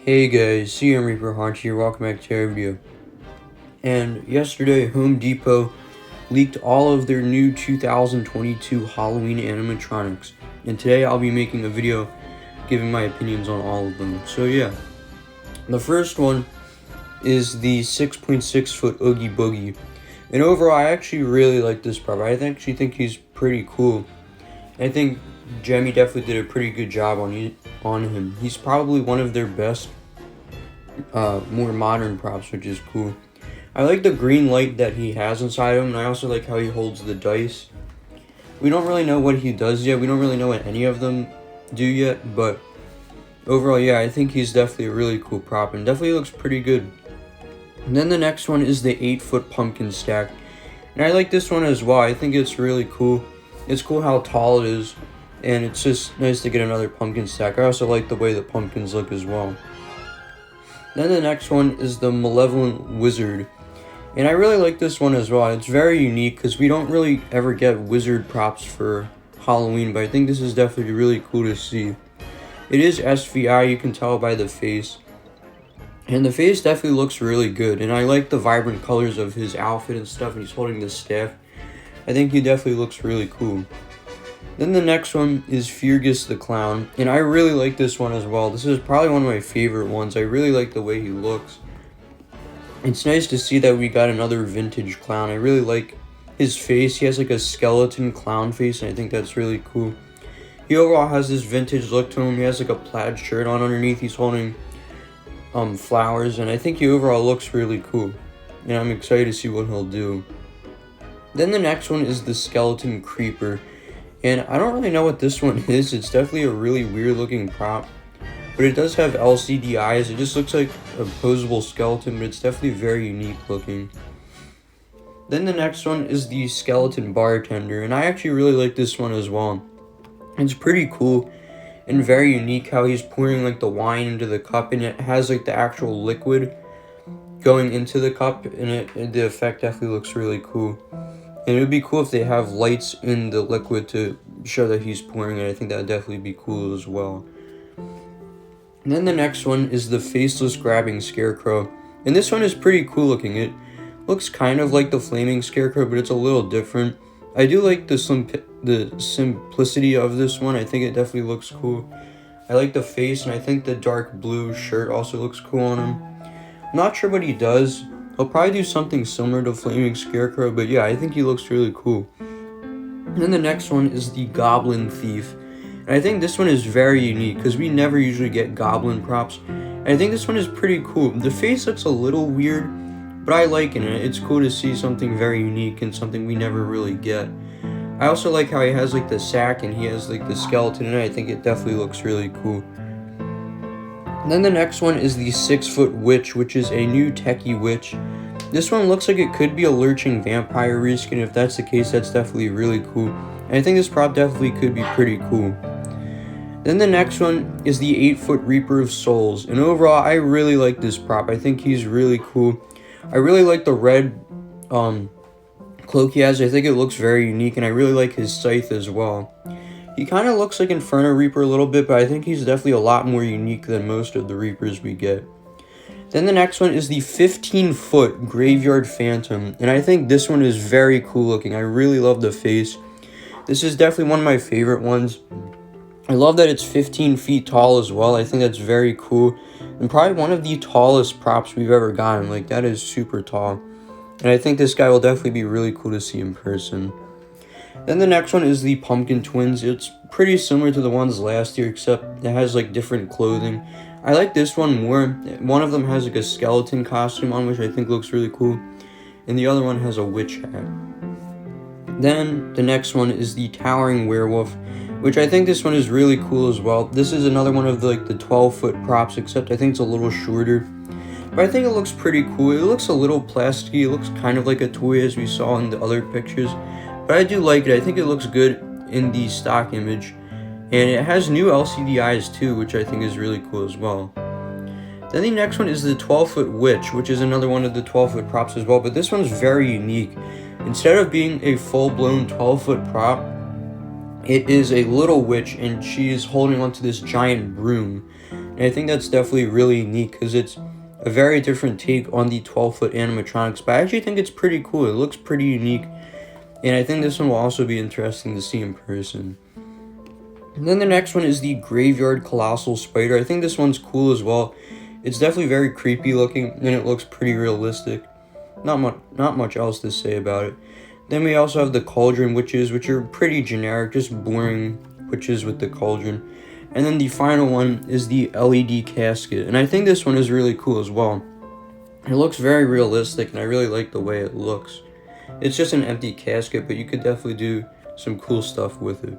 Hey guys, CM Reaper Haunt here, welcome back to our video. And yesterday, Home Depot leaked all of their new 2022 Halloween animatronics. And today I'll be making a video giving my opinions on all of them. So yeah, the first one is the 6.6 foot Oogie Boogie. And overall, I actually really like this prop. I actually think he's pretty cool. I think Jemmy definitely did a pretty good job on him. He's probably one of their best, more modern props, which is cool. I like the green light that he has inside him, and I also like how he holds the dice. We don't really know what he does yet. We don't really know what any of them do yet, but overall, yeah, I think he's definitely a really cool prop, and definitely looks pretty good. And then the next one is the 8-foot pumpkin stack, and I like this one as well. I think it's really cool. It's cool how tall it is, and it's just nice to get another pumpkin stack. I also like the way the pumpkins look as well. Then the next one is the Malevolent Wizard, and I really like this one as well. It's very unique because we don't really ever get wizard props for Halloween, but I think this is definitely really cool to see. It is SVI, you can tell by the face, and the face definitely looks really good, and I like the vibrant colors of his outfit and stuff, and he's holding the staff. I think he definitely looks really cool. Then the next one is Fergus the Clown, and I really like this one as well. This is probably one of my favorite ones. I really like the way he looks. It's nice to see that we got another vintage clown. I really like his face. He has like a skeleton clown face, and I think that's really cool. He overall has this vintage look to him. He has like a plaid shirt on underneath. He's holding flowers, and I think he overall looks really cool. And I'm excited to see what he'll do. Then the next one is the Skeleton Creeper. And I don't really know what this one is. It's definitely a really weird looking prop. But it does have LCD eyes. It just looks like a posable skeleton, but it's definitely very unique looking. Then the next one is the Skeleton Bartender. And I actually really like this one as well. It's pretty cool and very unique how he's pouring like the wine into the cup. And it has like the actual liquid going into the cup. And the effect definitely looks really cool. And it would be cool if they have lights in the liquid to show that he's pouring it. I think that would definitely be cool as well. And then the next one is the Faceless Grabbing Scarecrow. And this one is pretty cool looking. It looks kind of like the Flaming Scarecrow, but it's a little different. I do like the simplicity of this one. I think it definitely looks cool. I like the face, and I think the dark blue shirt also looks cool on him. I'm not sure what he does. He'll probably do something similar to Flaming Scarecrow, but yeah, I think he looks really cool. And then the next one is the Goblin Thief. And I think this one is very unique because we never usually get goblin props. And I think this one is pretty cool. The face looks a little weird, but I like it. It's cool to see something very unique and something we never really get. I also like how he has like the sack and he has like the skeleton, and I think it definitely looks really cool. And then the next one is the 6-foot Witch, which is a new techie witch. This one looks like it could be a lurching vampire reskin. If that's the case, that's definitely really cool. And I think this prop definitely could be pretty cool. Then the next one is the 8-foot Reaper of Souls. And overall, I really like this prop. I think he's really cool. I really like the red cloak he has. I think it looks very unique, and I really like his scythe as well. He kind of looks like Inferno Reaper a little bit, but I think he's definitely a lot more unique than most of the Reapers we get. Then the next one is the 15-foot Graveyard Phantom, and I think this one is very cool looking. I really love the face. This is definitely one of my favorite ones. I love that it's 15 feet tall as well. I think that's very cool, and probably one of the tallest props we've ever gotten. Like, that is super tall, and I think this guy will definitely be really cool to see in person. Then the next one is the Pumpkin Twins. It's pretty similar to the ones last year, except it has like different clothing. I like this one more. One of them has like a skeleton costume on, which I think looks really cool, and the other one has a witch hat. Then the next one is the Towering Werewolf, which I think this one is really cool as well. This is another one of the 12-foot props, except I think it's a little shorter. But I think it looks pretty cool. It looks a little plasticky. It looks kind of like a toy as we saw in the other pictures. But I do like it. I think it looks good in the stock image. And it has new LCD eyes too, which I think is really cool as well. Then the next one is the 12-foot Witch, which is another one of the 12-foot props as well. But this one's very unique. Instead of being a full-blown 12-foot prop, it is a little witch, and she is holding onto this giant broom. And I think that's definitely really unique because it's a very different take on the 12-foot animatronics, but I actually think it's pretty cool. It looks pretty unique, and I think this one will also be interesting to see in person. And then the next one is the Graveyard Colossal Spider. I think this one's cool as well. It's definitely very creepy looking, and it looks pretty realistic. Not much else to say about it. Then we also have the Cauldron Witches, which are pretty generic, just boring witches with the cauldron. And then the final one is the LED casket, and I think this one is really cool as well. It looks very realistic, and I really like the way it looks. It's just an empty casket, but you could definitely do some cool stuff with it.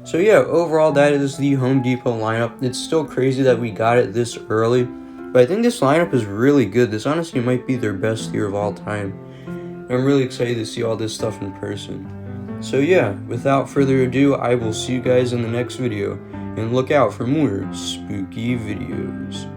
So yeah, overall that is the Home Depot lineup. It's still crazy that we got it this early, but I think this lineup is really good. This honestly might be their best year of all time. I'm really excited to see all this stuff in person. So yeah, without further ado, I will see you guys in the next video, and look out for more spooky videos.